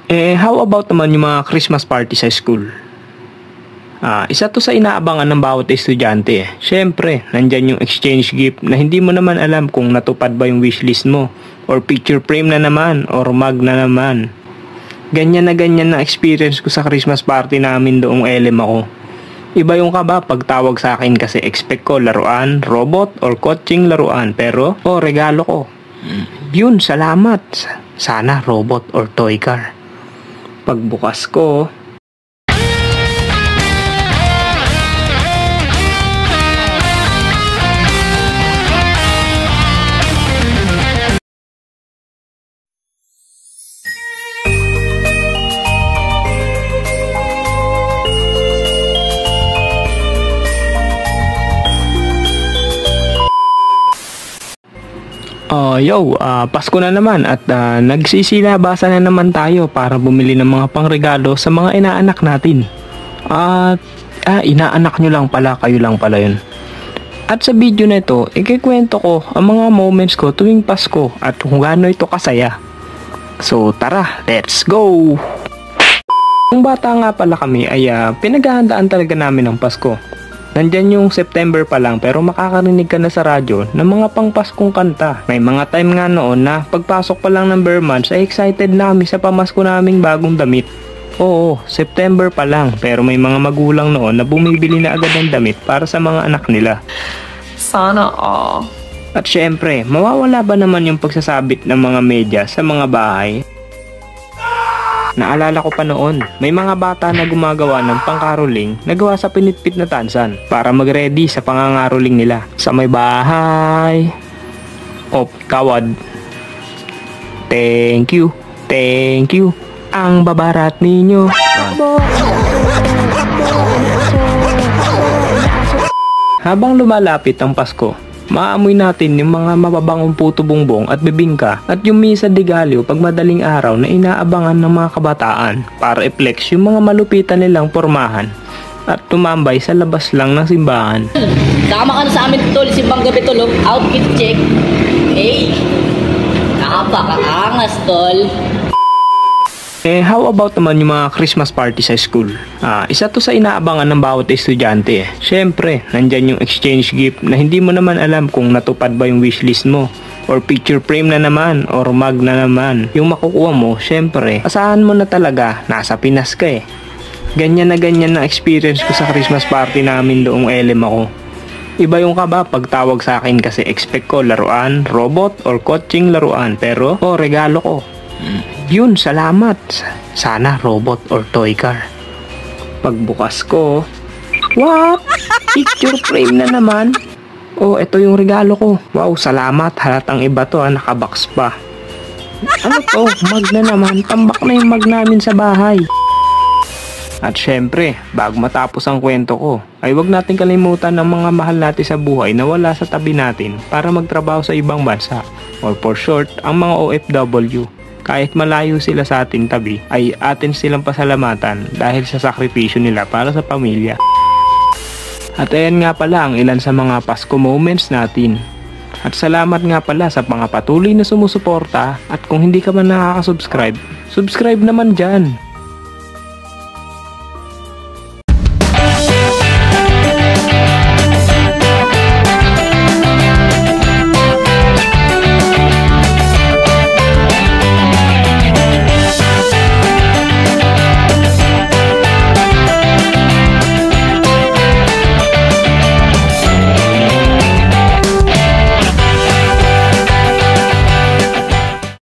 How about naman yung mga Christmas party sa school? Isa to sa inaabangan ng bawat estudyante. Siyempre, nandyan yung exchange gift na hindi mo naman alam kung natupad ba yung wishlist mo, or picture frame na naman, or mug na naman. Ganyan na experience ko sa Christmas party namin doong LM ako. Iba yung kaba pag tawag sa akin kasi expect ko laruan, robot, or coaching laruan. Pero, regalo ko. Yun, salamat. Sana robot or toy car. Pagbukas ko, Pasko na naman at nagsisilabasan na naman tayo para bumili ng mga pangregalo sa mga inaanak natin. Inaanak nyo lang pala, kayo lang pala yun. At sa video na ito, ikikwento ko ang mga moments ko tuwing Pasko at kung gaano ito kasaya. So tara, let's go! Nung bata nga pala kami ay pinaghahandaan talaga namin ng Pasko. Nandyan yung September pa lang pero makakarinig ka na sa radyo ng mga pangpaskong kanta. May mga time nga noon na pagpasok pa lang ng bare months ay excited na kami sa pamasko naming bagong damit. Oo, September pa lang pero may mga magulang noon na bumibili na agad ng damit para sa mga anak nila. Sana all. At syempre, mawawala ba naman yung pagsasabit ng mga media sa mga bahay? Naalala ko pa noon, may mga bata na gumagawa ng pangkaroling na gawa sa pinitpit na tansan para mag-ready sa pangangaroling nila sa may bahay. Kawad. Thank you. Ang babarat ninyo. Habang lumalapit ang Pasko, maamoy natin yung mga mababangong puto bongbong at bibingka at yung misa de gallo pag madaling araw na inaabangan ng mga kabataan para i-flex yung mga malupitan nilang pormahan at tumambay sa labas lang ng simbahan. Sama ka na sa amin tol, simbang gabi tol, outfit check. Hey, napakaangas tol. How about naman yung mga Christmas party sa school? Isa to sa inaabangan ng bawat estudyante. Siyempre, nandyan yung exchange gift na hindi mo naman alam kung natupad ba yung wishlist mo, or picture frame na naman, or mug na naman. Yung makukuha mo, siyempre, asahan mo na talaga, nasa Pinas ka eh. Ganyan na experience ko sa Christmas party namin doong LM ako. Iba yung kaba pag tawag sa akin kasi expect ko laruan, robot, or coaching laruan. Pero, regalo ko. Yun, salamat. Sana robot or toy car. Pagbukas ko, what? Picture frame na naman. Ito yung regalo ko. Wow, salamat. Halatang iba to, nakabox pa. Ano to? Mug na naman. Tambak na yung mug namin sa bahay. At syempre, bago matapos ang kwento ko, ay wag natin kalimutan ng mga mahal natin sa buhay na wala sa tabi natin para magtrabaho sa ibang bansa. Or for short, ang mga OFW. Kahit malayo sila sa ating tabi, ay atin silang pasalamatan dahil sa sakripisyo nila para sa pamilya. At ayan nga pala ang ilan sa mga Pasko moments natin. At salamat nga pala sa mga patuloy na sumusuporta at kung hindi ka man nakaka-subscribe, subscribe naman dyan.